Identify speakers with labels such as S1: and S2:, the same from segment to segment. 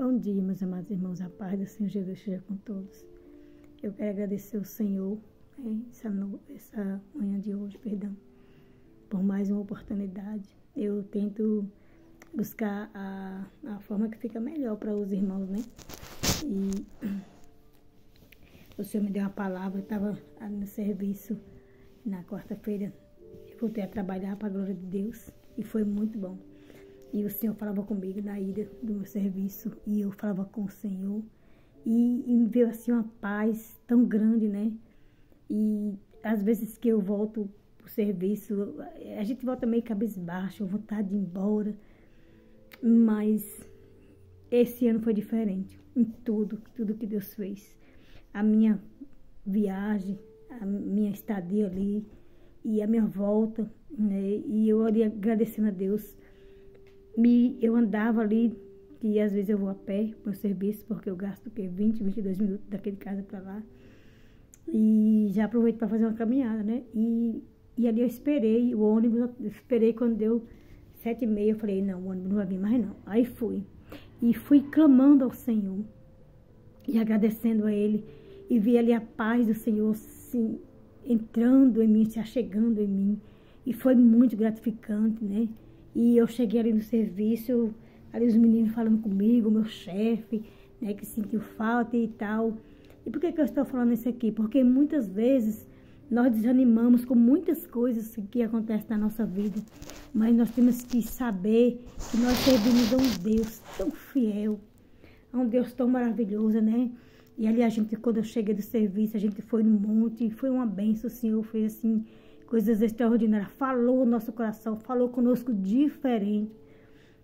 S1: Bom dia, meus amados irmãos, a paz do Senhor Jesus esteja com todos. Eu quero agradecer ao Senhor, essa manhã de hoje, por mais uma oportunidade. Eu tento buscar a forma que fica melhor para os irmãos, né? E o Senhor me deu uma palavra, eu estava no serviço na quarta-feira, eu voltei a trabalhar para a glória de Deus e foi muito bom. E o Senhor falava comigo na ida do meu serviço, e eu falava com o Senhor, e me veio assim uma paz tão grande, né? E às vezes que eu volto pro serviço, a gente volta meio cabisbaixo, vontade de ir embora, mas esse ano foi diferente, em tudo que Deus fez. A minha viagem, a minha estadia ali, e a minha volta, né? E eu ali agradecendo a Deus. Eu andava ali, que às vezes eu vou a pé para o serviço, porque eu gasto 20, 22 minutos daquele casa para lá. E já aproveito para fazer uma caminhada, né? E ali eu esperei o ônibus, eu esperei quando deu 7h30, eu falei, não, o ônibus não vai vir mais não. Aí fui. E fui clamando ao Senhor e agradecendo a Ele. E vi ali a paz do Senhor assim, entrando em mim, se achegando em mim. E foi muito gratificante, né? E eu cheguei ali no serviço, ali os meninos falando comigo, meu chefe, né, que sentiu falta e tal. E por que eu estou falando isso aqui? Porque muitas vezes nós desanimamos com muitas coisas que acontecem na nossa vida. Mas nós temos que saber que nós servimos a um Deus tão fiel, a um Deus tão maravilhoso, né? E ali quando eu cheguei do serviço, a gente foi no monte, foi uma bênção, o Senhor fez assim, coisas extraordinárias, falou no nosso coração, falou conosco diferente,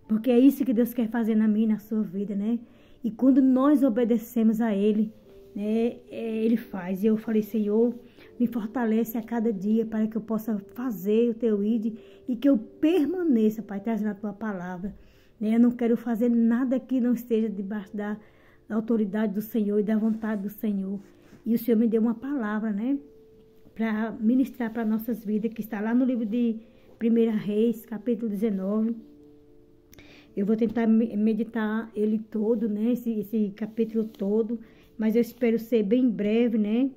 S1: porque é isso que Deus quer fazer na minha e na sua vida, né? E quando nós obedecemos a Ele, né, Ele faz. E eu falei, Senhor, me fortalece a cada dia para que eu possa fazer o Teu ID e que eu permaneça, Pai, trazendo a Tua palavra. Né? Eu não quero fazer nada que não esteja debaixo da autoridade do Senhor e da vontade do Senhor. E o Senhor me deu uma palavra, né, para ministrar para nossas vidas, que está lá no livro de 1 Reis, capítulo 19. Eu vou tentar meditar ele todo, né, esse capítulo todo, mas eu espero ser bem breve, né,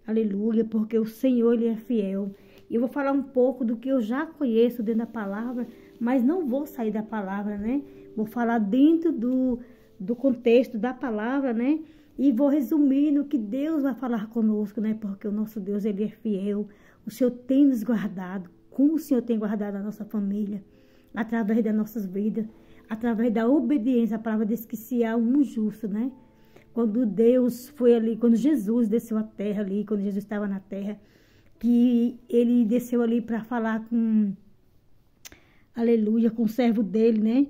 S1: aleluia, porque o Senhor, Ele é fiel. E eu vou falar um pouco do que eu já conheço dentro da palavra, mas não vou sair da palavra, né, vou falar dentro do contexto da palavra, né, e vou resumir no que Deus vai falar conosco, né? Porque o nosso Deus, Ele é fiel. O Senhor tem nos guardado, como o Senhor tem guardado a nossa família, através das nossas vidas, através da obediência. A palavra diz que se há um justo, né? Quando Deus foi ali, quando Jesus desceu à terra ali, quando Jesus estava na terra, que Ele desceu ali para falar aleluia, com o servo dele, né?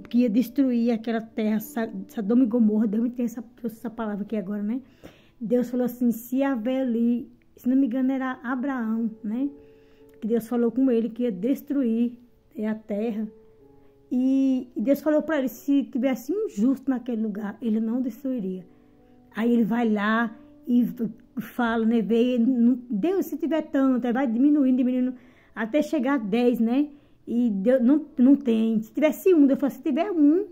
S1: Que ia destruir aquela terra, Sodoma e Gomorra. Deus me tem essa palavra aqui agora, né? Deus falou assim, se haver ali, se não me engano era Abraão, né? Que Deus falou com ele que ia destruir a terra. E Deus falou para ele, se tivesse um justo naquele lugar, ele não destruiria. Aí ele vai lá e fala, né? Deus, se tiver tanto, aí vai diminuindo, até chegar a 10, né? E Deus não tem. Se tivesse um, Deus falou, se tiver um,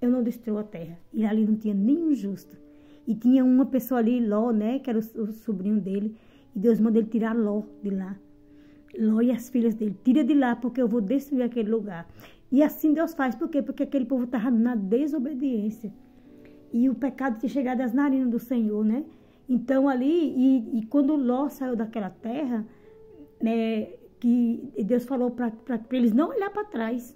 S1: eu não destruo a terra. E ali não tinha nenhum justo. E tinha uma pessoa ali, Ló, né, que era o sobrinho dele. E Deus manda ele tirar Ló de lá. Ló e as filhas dele. Tira de lá, porque eu vou destruir aquele lugar. E assim Deus faz. Por quê? Porque aquele povo estava na desobediência. E o pecado tinha chegado às narinas do Senhor, né? Então ali, e quando Ló saiu daquela terra, né, que Deus falou para eles não olhar para trás.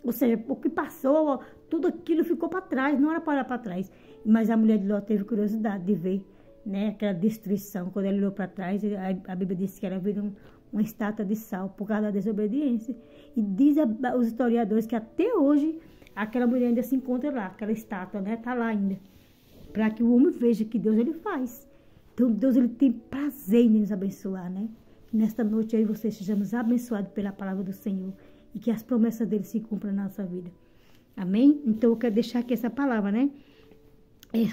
S1: Ou seja, o que passou, tudo aquilo ficou para trás, não era para olhar para trás. Mas a mulher de Ló teve curiosidade de ver, né, aquela destruição. Quando ela olhou para trás, a Bíblia disse que ela virou uma estátua de sal por causa da desobediência. E diz os historiadores que até hoje aquela mulher ainda se encontra lá, aquela estátua, né, está lá ainda. Para que o homem veja que Deus, Ele faz. Então Deus, Ele tem prazer em nos abençoar, né? Nesta noite, eu e você sejamos abençoados pela palavra do Senhor e que as promessas dele se cumpram na nossa vida. Amém? Então, eu quero deixar aqui essa palavra, né?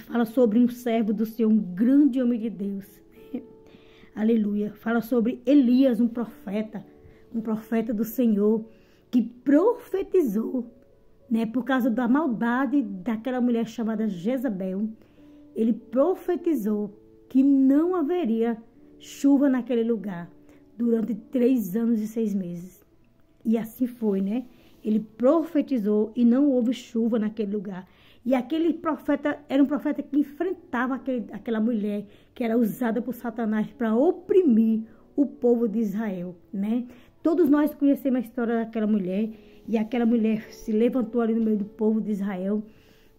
S1: Fala sobre um servo do Senhor, um grande homem de Deus. Aleluia. Fala sobre Elias, um profeta do Senhor, que profetizou né? Por causa da maldade daquela mulher chamada Jezabel, ele profetizou que não haveria chuva naquele lugar durante 3 anos e 6 meses. E assim foi, né? Ele profetizou e não houve chuva naquele lugar. E aquele profeta era um profeta que enfrentava aquela mulher que era usada por Satanás para oprimir o povo de Israel, né? Todos nós conhecemos a história daquela mulher, e aquela mulher se levantou ali no meio do povo de Israel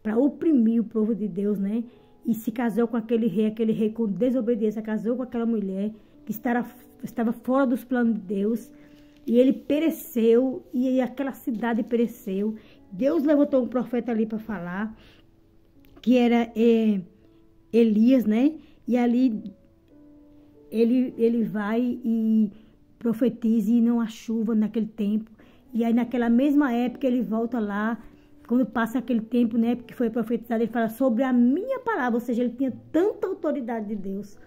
S1: para oprimir o povo de Deus, né? E se casou com aquele rei com desobediência, casou com aquela mulher que estava fora dos planos de Deus, e ele pereceu, e aquela cidade pereceu. Deus levantou um profeta ali para falar, que era Elias, né? E ali ele vai e profetiza e não há chuva naquele tempo. E aí naquela mesma época ele volta lá, quando passa aquele tempo, né, que foi profetizado, ele fala sobre a minha palavra, ou seja, ele tinha tanta autoridade de Deus,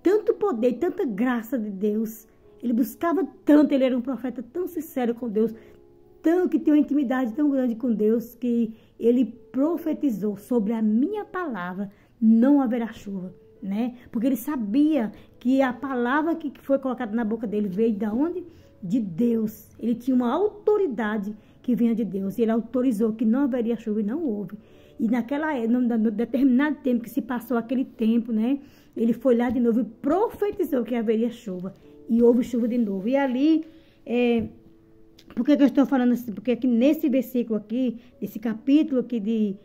S1: tanto poder, tanta graça de Deus, ele buscava tanto, ele era um profeta tão sincero com Deus, tão que tinha uma intimidade tão grande com Deus, que ele profetizou sobre a minha palavra, não haverá chuva, né? Porque ele sabia que a palavra que foi colocada na boca dele veio de onde? De Deus. Ele tinha uma autoridade que vinha de Deus. E ele autorizou que não haveria chuva e não houve. E no determinado tempo que se passou aquele tempo, né? Ele foi lá de novo e profetizou que haveria chuva. E houve chuva de novo. E ali, por que eu estou falando assim? Porque aqui nesse versículo aqui, nesse capítulo aqui de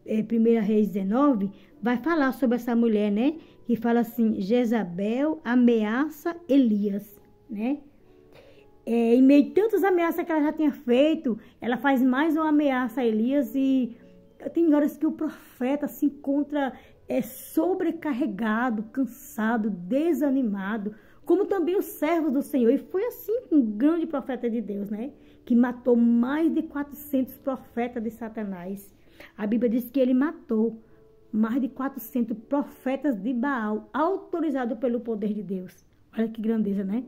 S1: 1 Reis 19, vai falar sobre essa mulher, né? Que fala assim, Jezabel ameaça Elias, né? Em meio a tantas ameaças que ela já tinha feito, ela faz mais uma ameaça a Elias, e tem horas que o profeta se encontra sobrecarregado, cansado, desanimado, como também os servos do Senhor. E foi assim com um grande profeta de Deus, né? Que matou mais de 400 profetas de Satanás. A Bíblia diz que ele matou mais de 400 profetas de Baal, autorizados pelo poder de Deus. Olha que grandeza, né?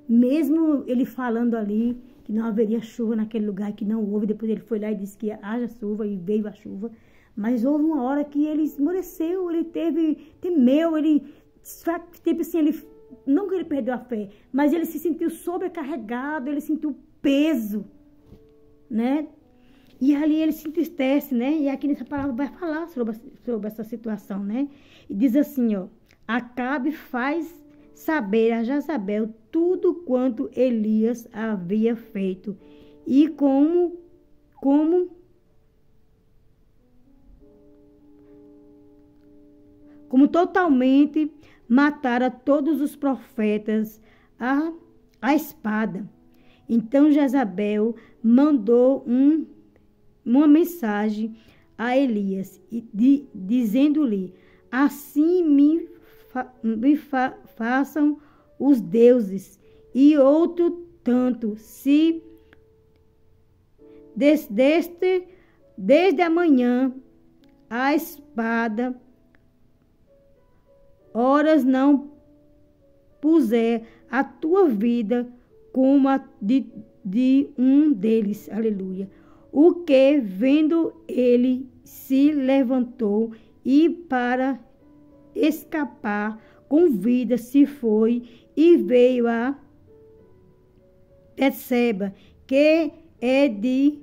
S1: Mesmo ele falando ali que não haveria chuva naquele lugar, que não houve, depois ele foi lá e disse que haja chuva, e veio a chuva. Mas houve uma hora que ele esmoreceu, ele temeu, ele, tipo assim, não que ele perdeu a fé, mas ele se sentiu sobrecarregado, ele sentiu peso, né? E ali ele se entristece, né? E aqui nessa palavra vai falar sobre essa situação, né? E diz assim, ó, Acabe faz saber a Jezabel tudo quanto Elias havia feito e como totalmente matara todos os profetas à espada. Então Jezabel mandou uma mensagem a Elias, dizendo-lhe, assim me façam os deuses, e outro tanto, se desde amanhã a espada horas não puser a tua vida como a de um deles. Aleluia. O que, vendo ele, se levantou e para escapar com vida se foi e veio a Betseba, que é de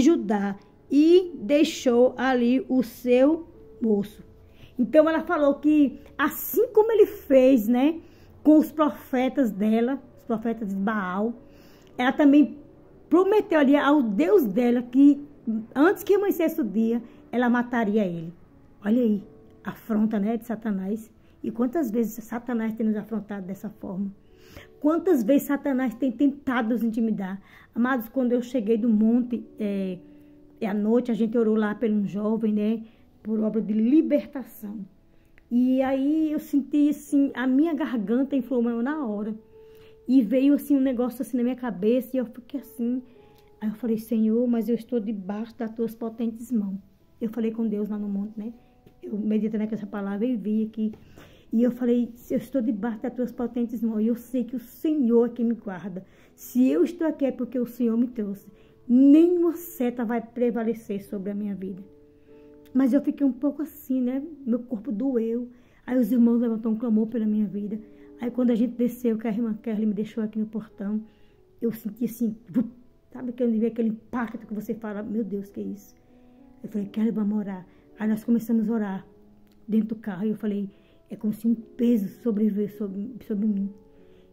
S1: Judá, e deixou ali o seu moço. Então ela falou que assim como ele fez, né, com os profetas dela, os profetas de Baal, ela também prometeu ali ao Deus dela que antes que amanhecesse o dia, ela mataria ele. Olha aí, afronta, né, de Satanás. E quantas vezes Satanás tem nos afrontado dessa forma? Quantas vezes Satanás tem tentado nos intimidar? Amados, quando eu cheguei do monte, à noite, a gente orou lá por um jovem, né, por obra de libertação. E aí eu senti, assim, a minha garganta inflamou na hora. E veio, assim, um negócio assim na minha cabeça, e eu fiquei assim. Aí eu falei, Senhor, mas eu estou debaixo das tuas potentes mãos. Eu falei com Deus lá no monte, né? Eu meditando com essa palavra e vi aqui. E eu falei, eu estou debaixo das tuas potentes mãos. E eu sei que o Senhor é quem me guarda. Se eu estou aqui é porque o Senhor me trouxe. nenhuma seta vai prevalecer sobre a minha vida. Mas eu fiquei um pouco assim, né? Meu corpo doeu. Aí os irmãos levantaram um clamor pela minha vida. Aí quando a gente desceu, que a irmã Kelly me deixou aqui no portão, eu senti assim, sabe aquele impacto que você fala, meu Deus, que é isso? Eu falei, Kelly, vamos orar. Aí nós começamos a orar dentro do carro. E eu falei, é como se um peso sobreveio sobre mim.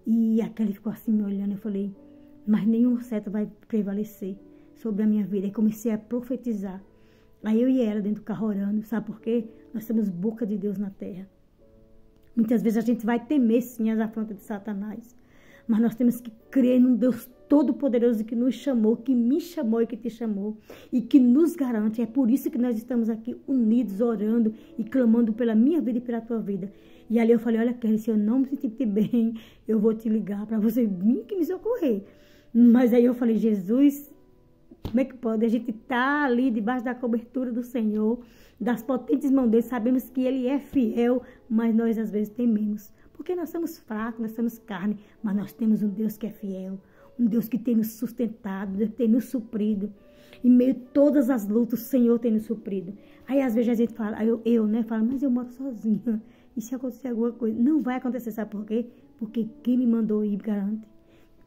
S1: E a Kelly ficou assim me olhando. Eu falei, mas nenhuma seta vai prevalecer sobre a minha vida. E comecei a profetizar. Aí eu e ela dentro do carro orando. Sabe por quê? Nós somos boca de Deus na terra. Muitas vezes a gente vai temer sim as afrontas de Satanás. Mas nós temos que crer num Deus Todo-Poderoso que nos chamou, que me chamou e que te chamou. E que nos garante. É por isso que nós estamos aqui unidos, orando e clamando pela minha vida e pela tua vida. E ali eu falei, olha, Kelly, se eu não me sentir bem, eu vou te ligar para você vir que me socorrer. Mas aí eu falei, Jesus, como é que pode? A gente tá ali debaixo da cobertura do Senhor, das potentes mãos dele, sabemos que ele é fiel, mas nós às vezes tememos. Porque nós somos fracos, nós somos carne, mas nós temos um Deus que é fiel, um Deus que tem nos sustentado, Deus que tem nos suprido. Em meio a todas as lutas, o Senhor tem nos suprido. Aí às vezes a gente fala, né, falo, mas eu moro sozinha. E se acontecer alguma coisa? Não vai acontecer, sabe por quê? Porque quem me mandou ir me garante.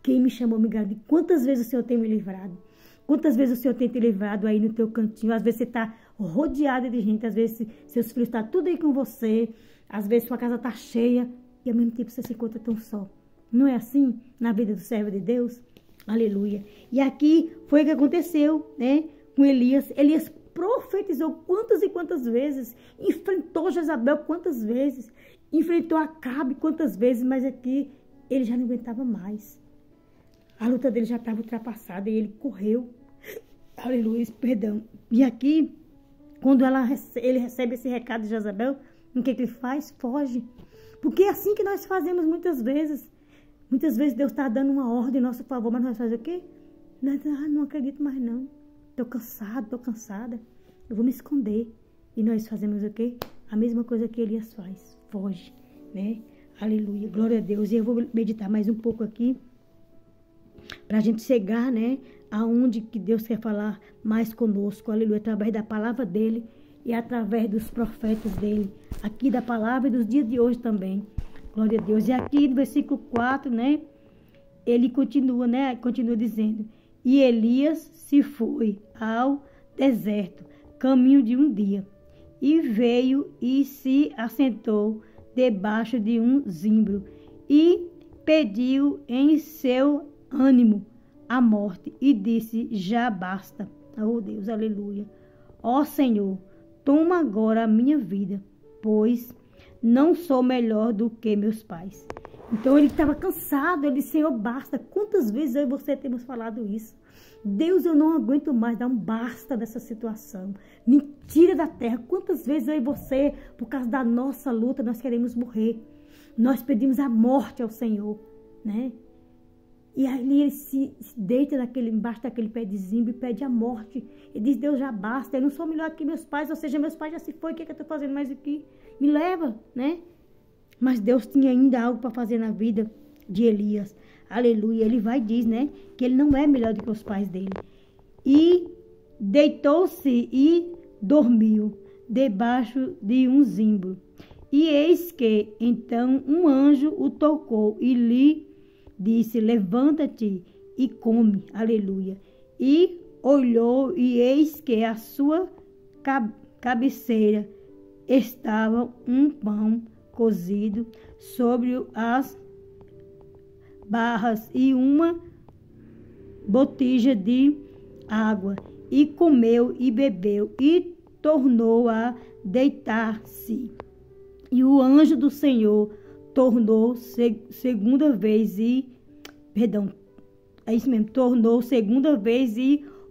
S1: Quem me chamou me garante. Quantas vezes o Senhor tem me livrado? Quantas vezes o Senhor tem te livrado aí no teu cantinho? Às vezes você está rodeada de gente, às vezes seus filhos estão tudo aí com você, às vezes sua casa está cheia e ao mesmo tempo você se encontra tão só. Não é assim na vida do servo de Deus? Aleluia. E aqui foi o que aconteceu, né, com Elias. Elias profetizou quantas e quantas vezes, enfrentou Jezabel quantas vezes, enfrentou Acabe quantas vezes, mas aqui ele já não aguentava mais. A luta dele já estava ultrapassada e ele correu. Aleluia, perdão. E aqui, quando ele recebe esse recado de Jezabel, o que ele faz? Foge. Porque é assim que nós fazemos muitas vezes. Muitas vezes Deus está dando uma ordem em nosso favor, mas nós fazemos o quê? Nós não acredito mais não. Estou cansado, estou cansada. Eu vou me esconder. E nós fazemos o quê? A mesma coisa que Elias faz. Foge, né? Aleluia, glória a Deus. E eu vou meditar mais um pouco aqui, para a gente chegar, né, aonde que Deus quer falar mais conosco, aleluia, através da palavra dele e através dos profetas dele, aqui da palavra e dos dias de hoje também, glória a Deus. E aqui no versículo 4, né, ele continua dizendo, e Elias se foi ao deserto, caminho de um dia, e veio e se assentou debaixo de um zimbro, e pediu em seu ânimo a morte, e disse, já basta. Oh Deus, aleluia. Ó Senhor, toma agora a minha vida, pois não sou melhor do que meus pais. Então ele estava cansado, ele disse, Senhor, basta. Quantas vezes eu e você temos falado isso? Deus, eu não aguento mais, dá um basta nessa situação. Me tira da terra. Quantas vezes eu e você, por causa da nossa luta, nós queremos morrer. Nós pedimos a morte ao Senhor, né? E ali ele se deita embaixo daquele pé de zimbro e pede a morte. Ele diz, Deus, já basta, eu não sou melhor que meus pais, ou seja, meus pais já se foi, o que é que eu estou fazendo mais aqui? Me leva, né? Mas Deus tinha ainda algo para fazer na vida de Elias. Aleluia. Ele vai e diz, né, que ele não é melhor do que os pais dele. E deitou-se e dormiu debaixo de um zimbro. E eis que, então, um anjo o tocou e lhe disse, levanta-te e come, aleluia. E olhou, e eis que a sua cabeceira estava um pão cozido sobre as barras e uma botija de água. E comeu e bebeu e tornou a deitar-se. E o anjo do Senhor tornou segunda vez e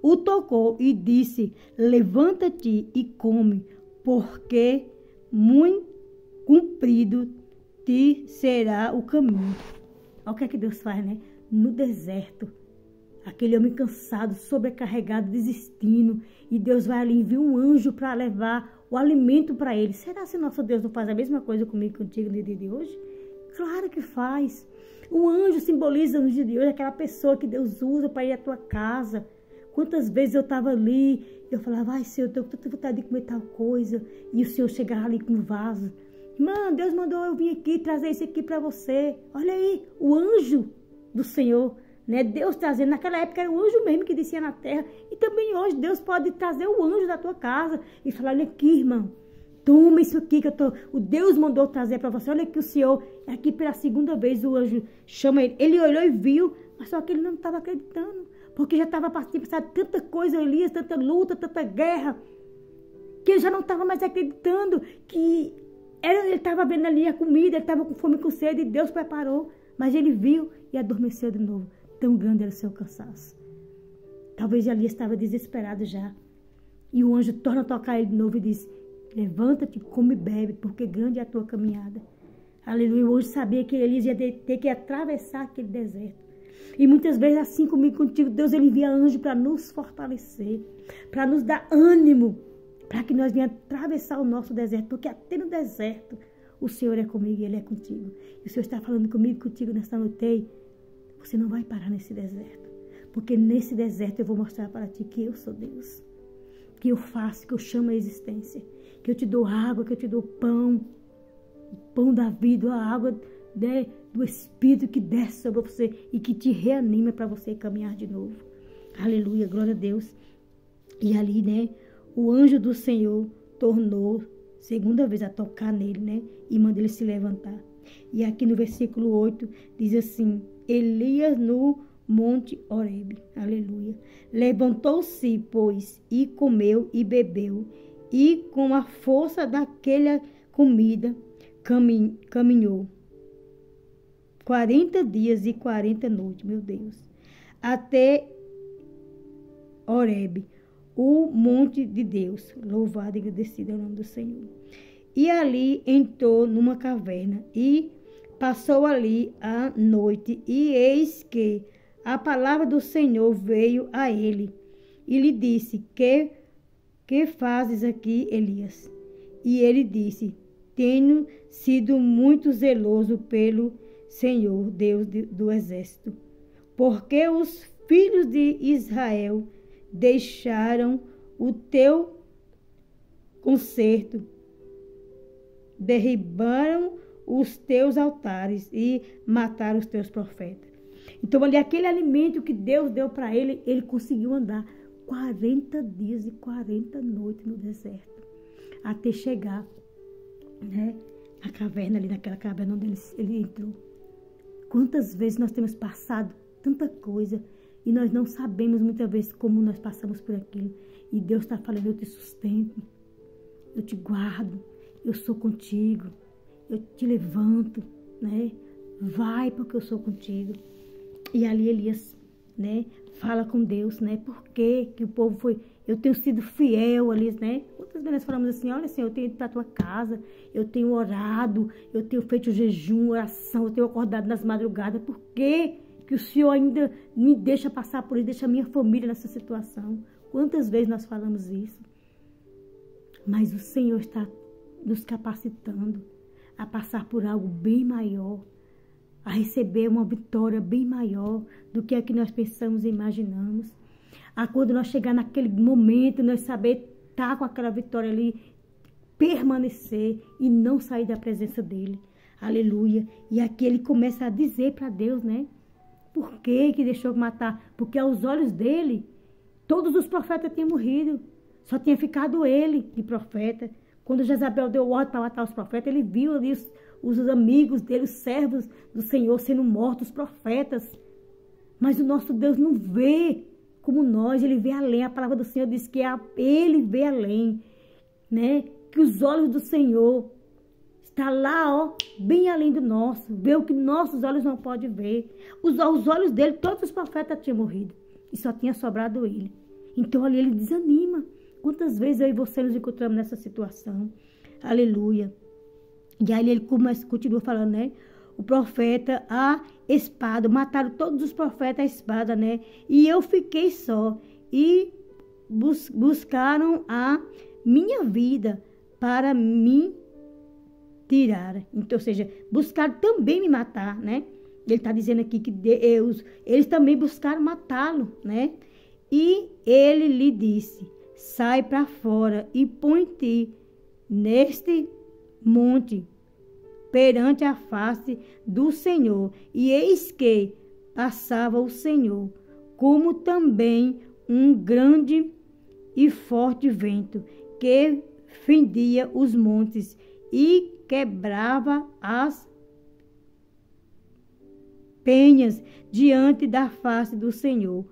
S1: o tocou e disse, levanta-te e come, porque muito comprido te será o caminho. Olha o que é que Deus faz, né? No deserto, aquele homem cansado, sobrecarregado, desistindo, e Deus vai ali e envia um anjo para levar o alimento para ele. Será que nosso Deus não faz a mesma coisa comigo e contigo no dia de hoje? Claro que faz. O anjo simboliza no dia de hoje aquela pessoa que Deus usa para ir à tua casa, Quantas vezes eu estava ali, eu falava, ai, Senhor, eu tenho tanta vontade de comer tal coisa. E o Senhor chegava ali com um vaso. Irmã, Deus mandou eu vir aqui trazer isso aqui para você. Olha aí, o anjo do Senhor, né? Deus trazendo. Naquela época era o anjo mesmo que descia na terra. E também hoje Deus pode trazer o anjo da tua casa e falar, olha aqui, irmão. Toma isso aqui que o Deus mandou trazer para você. Olha que o Senhor, aqui pela segunda vez o anjo chama ele. Ele olhou e viu, mas só que ele não estava acreditando. Porque já estava passando tanta coisa, Elias, tanta luta, tanta guerra, que ele já não estava mais acreditando que ele estava vendo ali a comida, ele estava com fome e com sede, e Deus preparou. Mas ele viu e adormeceu de novo. Tão grande era o seu cansaço. Talvez Elias estava desesperado já. E o anjo torna a tocar ele de novo e diz, levanta-te, come e bebe, porque grande é a tua caminhada. Aleluia. O anjo sabia que Elias ia ter que atravessar aquele deserto. E muitas vezes, assim comigo, contigo, Deus ele envia anjo para nos fortalecer, para nos dar ânimo, para que nós venhamos atravessar o nosso deserto, porque até no deserto o Senhor é comigo e Ele é contigo. E o Senhor está falando comigo e contigo nesta noite. Você não vai parar nesse deserto, porque nesse deserto eu vou mostrar para ti que eu sou Deus, que eu faço, que eu chamo a existência, que eu te dou água, que eu te dou pão, o pão da vida, a água do Espírito que desce sobre você e que te reanima para você caminhar de novo. Aleluia, glória a Deus. E ali, né, o anjo do Senhor tornou, segunda vez, a tocar nele, né, e manda ele se levantar. E aqui no versículo 8 diz assim, Elias no monte Horebe, aleluia. Levantou-se, pois, e comeu e bebeu, e com a força daquela comida caminhou 40 dias e 40 noites, meu Deus, até Horebe, o monte de Deus. Louvado e agradecido é o nome do Senhor. E ali entrou numa caverna e passou ali a noite, e eis que a palavra do Senhor veio a ele e lhe disse, que fazes aqui, Elias? E ele disse, tenho sido muito zeloso pelo Senhor, Deus do exército, porque os filhos de Israel deixaram o teu concerto, derribaram os teus altares e mataram os teus profetas. Então, ali, aquele alimento que Deus deu para ele, ele conseguiu andar 40 dias e 40 noites no deserto, até chegar, né, na caverna, ali naquela caverna onde ele entrou. Quantas vezes nós temos passado tanta coisa e nós não sabemos muitas vezes como nós passamos por aquilo. E Deus está falando, eu te sustento, eu te guardo, eu sou contigo, eu te levanto, né? Vai porque eu sou contigo. E ali Elias, né, fala com Deus, né? Por que o povo foi... Eu tenho sido fiel ali, né? Quantas vezes nós falamos assim, olha, Senhor, eu tenho ido para a tua casa, eu tenho orado, eu tenho feito jejum, oração, eu tenho acordado nas madrugadas. Por que o Senhor ainda me deixa passar por isso, deixa a minha família nessa situação? Quantas vezes nós falamos isso? Mas o Senhor está nos capacitando a passar por algo bem maior, a receber uma vitória bem maior do que a que nós pensamos e imaginamos. A quando nós chegar naquele momento, nós saber estar com aquela vitória ali, permanecer e não sair da presença dele. Aleluia. E aqui ele começa a dizer para Deus, né? Por que deixou matar? Porque aos olhos dele, todos os profetas tinham morrido. Só tinha ficado ele de profeta. Quando Jezabel deu ordem para matar os profetas, ele viu ali os amigos dele, os servos do Senhor sendo mortos, os profetas. Mas o nosso Deus não vê como nós, ele vê além. A palavra do Senhor diz que ele vê além, né? Que os olhos do Senhor está lá, ó, bem além do nosso. Vê o que nossos olhos não podem ver. Os olhos dele, todos os profetas tinham morrido. E só tinha sobrado ele. Então ali ele desanima. Quantas vezes eu e você nos encontramos nessa situação? Aleluia. E aí ele continua falando, né? O profeta, a espada, mataram todos os profetas a espada, né? E eu fiquei só. E buscaram a minha vida para me tirar. Então, ou seja, buscaram também me matar, né? Ele está dizendo aqui que eles também buscaram matá-lo, né? E ele lhe disse: sai para fora e põe-te neste monte perante a face do Senhor. E eis que passava o Senhor, como também um grande e forte vento, que fendia os montes e quebrava as penhas diante da face do Senhor.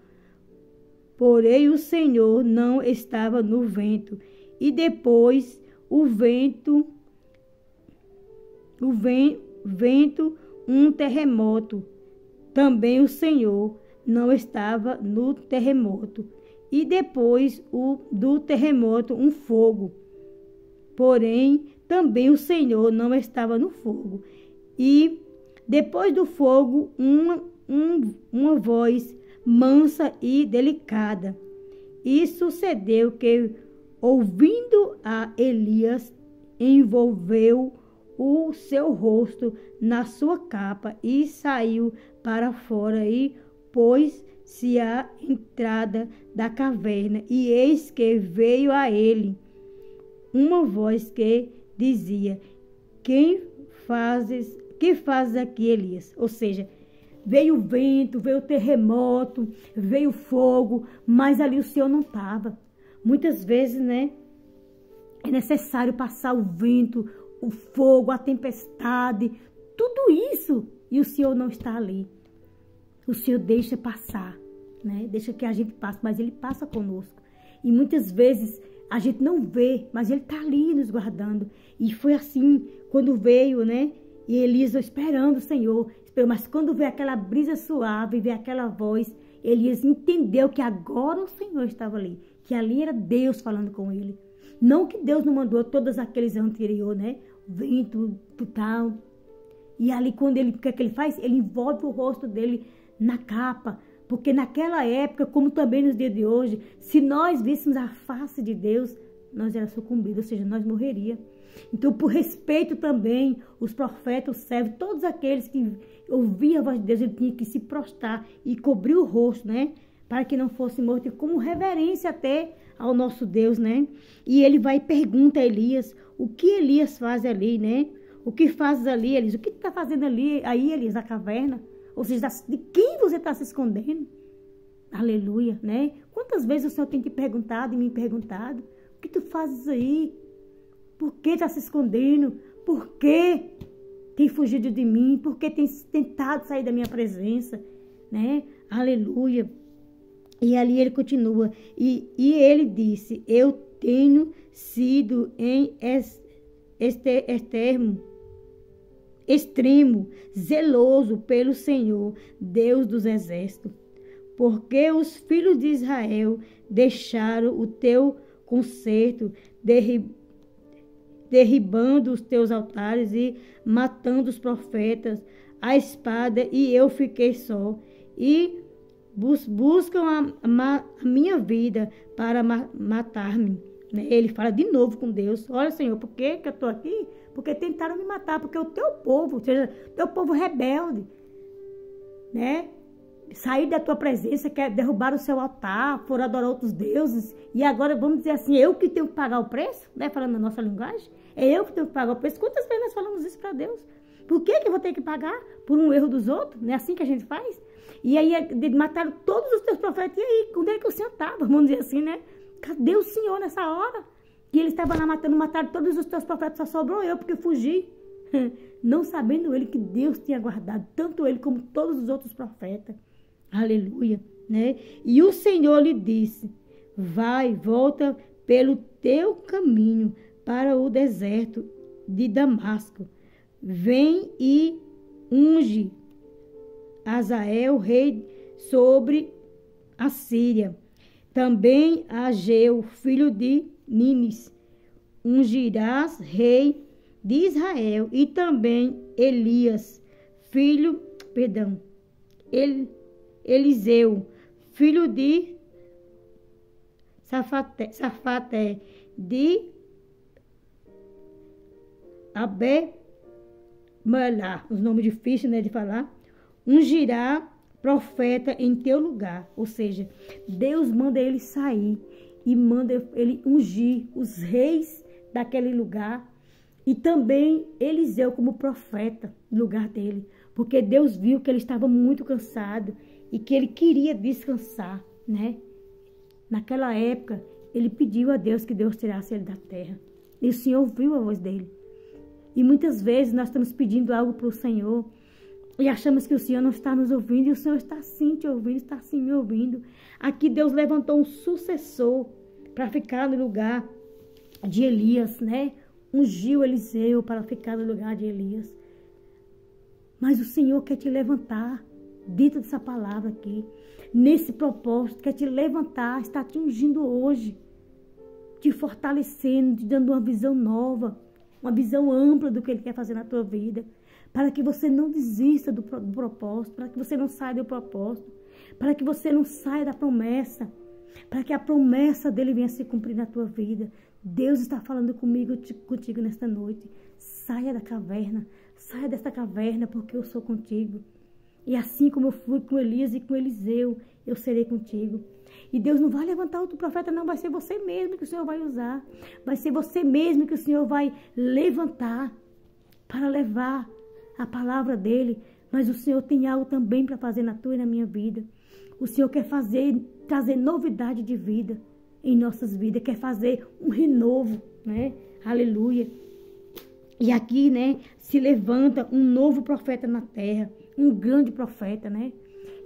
S1: Porém o Senhor não estava no vento. E depois o vento, um terremoto. Também o Senhor não estava no terremoto. E depois do terremoto um fogo. Porém também o Senhor não estava no fogo. E depois do fogo uma voz mansa e delicada. E sucedeu que, ouvindo a Elias, envolveu o seu rosto na sua capa e saiu para fora e pôs-se à entrada da caverna. E eis que veio a ele uma voz que dizia: que fazes aqui, Elias? Ou seja, veio o vento, veio o terremoto, veio o fogo, mas ali o Senhor não estava. Muitas vezes, né, é necessário passar o vento, o fogo, a tempestade, tudo isso, e o Senhor não está ali. O Senhor deixa passar, né? Deixa que a gente passe, mas Ele passa conosco. E muitas vezes a gente não vê, mas Ele está ali nos guardando. E foi assim, quando veio, né? E Elias esperando o Senhor, mas quando veio aquela brisa suave, veio aquela voz, Elias entendeu que agora o Senhor estava ali, que ali era Deus falando com ele. Não que Deus não mandou todos aqueles anteriores, né? Vento, tal. E ali quando ele, o que é que ele faz? Ele envolve o rosto dele na capa. Porque naquela época, como também nos dias de hoje, se nós víssemos a face de Deus, nós era sucumbidos, ou seja, nós morreríamos. Então, por respeito também, os profetas, os servos, todos aqueles que ouviam a voz de Deus, ele tinha que se prostrar e cobrir o rosto, né? Para que não fosse morto, e como reverência até ao nosso Deus, né? E ele vai e pergunta a Elias, o que Elias faz ali, né? O que fazes ali, Elias? O que tu está fazendo ali, aí, Elias, na caverna? Ou seja, de quem você está se escondendo? Aleluia, né? Quantas vezes o Senhor tem te perguntado e me perguntado, o que tu fazes aí? Por que está se escondendo? Por que tem fugido de mim? Por que tem tentado sair da minha presença? Né? Aleluia. E ali ele continua. E ele disse, eu tenho sido em extremo, zeloso pelo Senhor, Deus dos exércitos. Porque os filhos de Israel deixaram o teu concerto, derribando os teus altares e matando os profetas, a espada, e eu fiquei só. E buscam a minha vida para matar-me. Ele fala de novo com Deus. Olha, Senhor, por que eu estou aqui? Porque tentaram me matar, porque o teu povo, ou seja, teu povo rebelde, né? Sair da tua presença, quer derrubar o seu altar, foram adorar outros deuses, e agora vamos dizer assim, eu que tenho que pagar o preço, né? Falando na nossa linguagem, é eu que tenho que pagar o preço. Quantas vezes nós falamos isso para Deus? Por que eu vou ter que pagar por um erro dos outros? Não é assim que a gente faz? E aí mataram todos os teus profetas, e aí, onde é que o Senhor estava? Vamos dizer assim, né? Cadê o Senhor nessa hora? E ele estava lá mataram todos os teus profetas, só sobrou eu, porque fugi. Não sabendo ele que Deus tinha guardado, tanto ele como todos os outros profetas. Aleluia, né? E o Senhor lhe disse, volta pelo teu caminho para o deserto de Damasco. Vem e unge Azael, rei sobre a Síria. Também Ageu, filho de Nínis, ungirás rei de Israel. E também Eliseu, filho de Safaté, de Abemelá, os nomes difíceis, né, de falar, ungirá profeta em teu lugar. Ou seja, Deus manda ele sair e manda ele ungir os reis daquele lugar e também Eliseu como profeta no lugar dele, porque Deus viu que ele estava muito cansado e que ele queria descansar, né? Naquela época, ele pediu a Deus que Deus tirasse ele da terra. E o Senhor ouviu a voz dele. E muitas vezes nós estamos pedindo algo para o Senhor e achamos que o Senhor não está nos ouvindo, e o Senhor está sim te ouvindo, está sim me ouvindo. Aqui Deus levantou um sucessor para ficar no lugar de Elias, né? Ungiu Eliseu para ficar no lugar de Elias. Mas o Senhor quer te levantar dentro dessa palavra aqui, nesse propósito, quer te levantar, está te ungindo hoje, te fortalecendo, te dando uma visão nova, uma visão ampla do que Ele quer fazer na tua vida, para que você não desista do propósito, para que você não saia do propósito, para que você não saia da promessa, para que a promessa dele venha se cumprir na tua vida. Deus está falando contigo nesta noite. Saia da caverna, saia desta caverna, porque eu sou contigo. E assim como eu fui com Elias e com Eliseu, eu serei contigo. E Deus não vai levantar outro profeta, não. Vai ser você mesmo que o Senhor vai usar. Vai ser você mesmo que o Senhor vai levantar para levar a palavra dele. Mas o Senhor tem algo também para fazer na tua e na minha vida. O Senhor quer trazer novidade de vida em nossas vidas. Quer fazer um renovo, né? Aleluia. E aqui, né, se levanta um novo profeta na terra. Um grande profeta, né?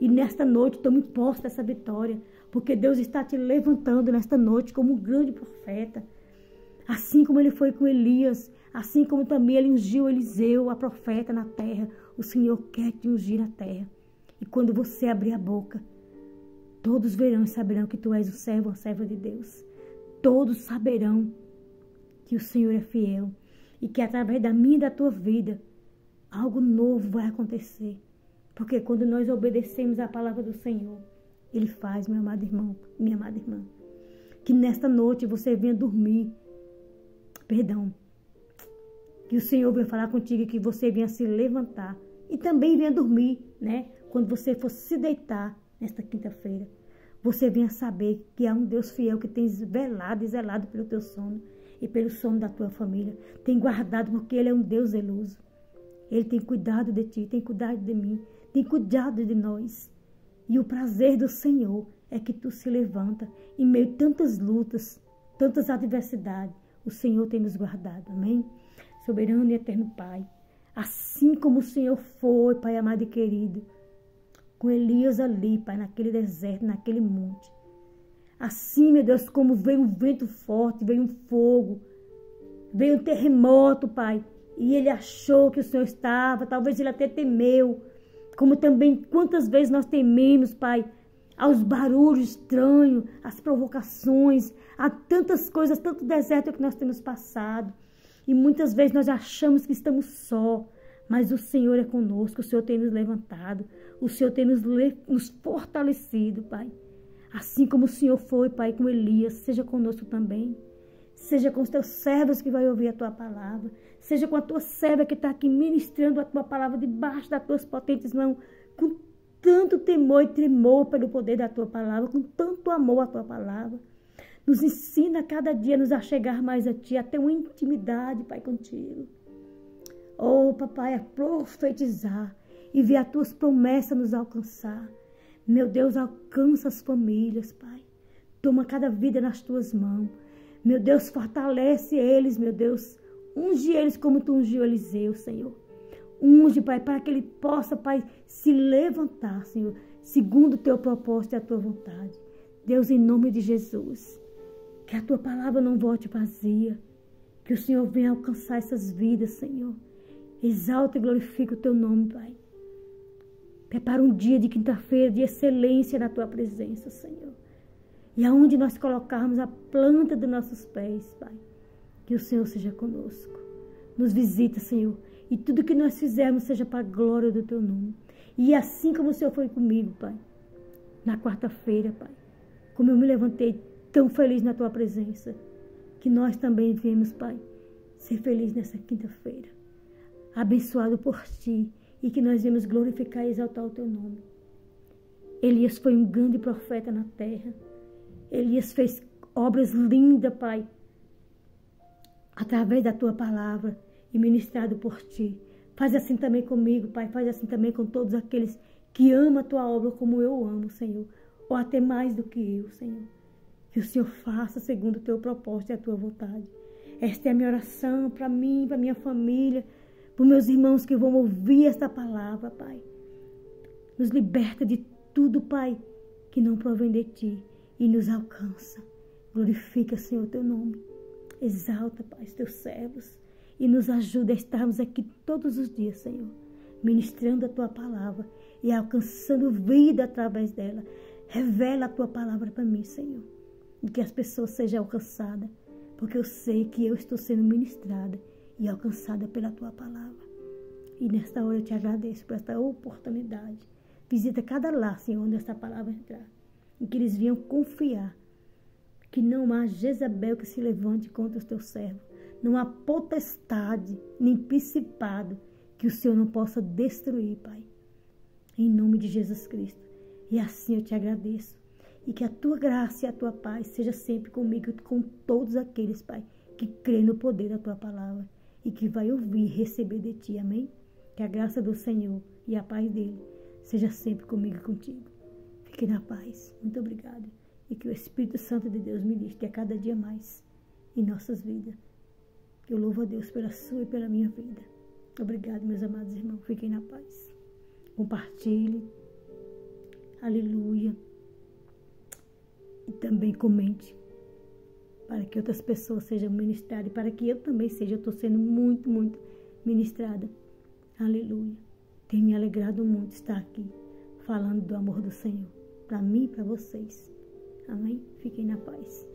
S1: E nesta noite tome posse dessa vitória, porque Deus está te levantando nesta noite como um grande profeta. Assim como ele foi com Elias, assim como também ele ungiu Eliseu, a profeta, na terra, o Senhor quer te ungir na terra. E quando você abrir a boca, todos verão e saberão que tu és o servo, a serva de Deus. Todos saberão que o Senhor é fiel e que através da minha e da tua vida, algo novo vai acontecer. Porque quando nós obedecemos a palavra do Senhor, Ele faz, meu amado irmão, minha amada irmã, que nesta noite você venha dormir. Que o Senhor venha falar contigo e que você venha se levantar. E também venha dormir, né? Quando você for se deitar nesta quinta-feira, você venha saber que há um Deus fiel que tem velado e zelado pelo teu sono e pelo sono da tua família. Tem guardado porque Ele é um Deus zeloso. Ele tem cuidado de ti, tem cuidado de mim, tem cuidado de nós. E o prazer do Senhor é que tu se levanta em meio a tantas lutas, tantas adversidades. O Senhor tem nos guardado, amém? Soberano e eterno Pai, assim como o Senhor foi, Pai amado e querido, com Elias ali, Pai, naquele deserto, naquele monte. Assim, meu Deus, como veio um vento forte, veio um fogo, veio um terremoto, Pai, e ele achou que o Senhor estava, talvez ele até temeu, como também quantas vezes nós tememos, Pai, aos barulhos estranhos, às provocações, a tantas coisas, tanto deserto que nós temos passado. E muitas vezes nós achamos que estamos só, mas o Senhor é conosco, o Senhor tem nos levantado, o Senhor tem nos fortalecido, Pai. Assim como o Senhor foi, Pai, com Elias, seja conosco também. Seja com os teus servos que vai ouvir a tua palavra. Seja com a tua serva que está aqui ministrando a tua palavra debaixo das tuas potentes mãos, com tanto temor e tremor pelo poder da tua palavra, com tanto amor à tua palavra. Nos ensina cada dia a nos achegar mais a ti, a ter uma intimidade, Pai, contigo. Oh, papai, a profetizar e ver as tuas promessas nos alcançar. Meu Deus, alcança as famílias, Pai. Toma cada vida nas tuas mãos. Meu Deus, fortalece eles, meu Deus. Unge eles como tu ungiu Eliseu, Senhor. Unge, Pai, para que ele possa, Pai, se levantar, Senhor, segundo o teu propósito e a tua vontade. Deus, em nome de Jesus, que a tua palavra não volte vazia. Que o Senhor venha alcançar essas vidas, Senhor. Exalta e glorifica o teu nome, Pai. Prepara um dia de quinta-feira de excelência na tua presença, Senhor. E aonde nós colocarmos a planta dos nossos pés, Pai, que o Senhor seja conosco. Nos visita, Senhor, e tudo que nós fizermos seja para a glória do teu nome. E assim como o Senhor foi comigo, Pai, na quarta-feira, Pai, como eu me levantei tão feliz na tua presença, que nós também viemos, Pai, ser felizes nessa quinta-feira, abençoado por ti, e que nós viemos glorificar e exaltar o teu nome. Elias foi um grande profeta na terra. Elias fez obras lindas, Pai, através da tua palavra e ministrado por ti. Faz assim também comigo, Pai. Faz assim também com todos aqueles que amam a tua obra como eu amo, Senhor. Ou até mais do que eu, Senhor. Que o Senhor faça segundo o teu propósito e a tua vontade. Esta é a minha oração para mim, para minha família, para meus irmãos que vão ouvir esta palavra, Pai. Nos liberta de tudo, Pai, que não provém de ti e nos alcança. Glorifica, Senhor, o teu nome. Exalta, Pai, os teus servos e nos ajuda a estarmos aqui todos os dias, Senhor, ministrando a tua palavra e alcançando vida através dela. Revela a tua palavra para mim, Senhor, e que as pessoas sejam alcançadas, porque eu sei que eu estou sendo ministrada e alcançada pela tua palavra. E nesta hora eu te agradeço por esta oportunidade. Visita cada lar, Senhor, onde esta palavra entrar, e que eles venham confiar que não há Jezabel que se levante contra os teus servos. Não há potestade, nem principado que o Senhor não possa destruir, Pai. Em nome de Jesus Cristo. E assim eu te agradeço. E que a tua graça e a tua paz seja sempre comigo e com todos aqueles, Pai, que creem no poder da tua palavra e que vai ouvir e receber de ti. Amém? Que a graça do Senhor e a paz dele seja sempre comigo e contigo. Fique na paz. Muito obrigada. E que o Espírito Santo de Deus ministre a cada dia mais em nossas vidas. Eu louvo a Deus pela sua e pela minha vida. Obrigado, meus amados irmãos. Fiquem na paz. Compartilhe. Aleluia. E também comente, para que outras pessoas sejam ministradas e para que eu também seja. Eu estou sendo muito, muito ministrada. Aleluia. Tem me alegrado muito estar aqui, falando do amor do Senhor, para mim e para vocês. Amém? Fiquem na paz.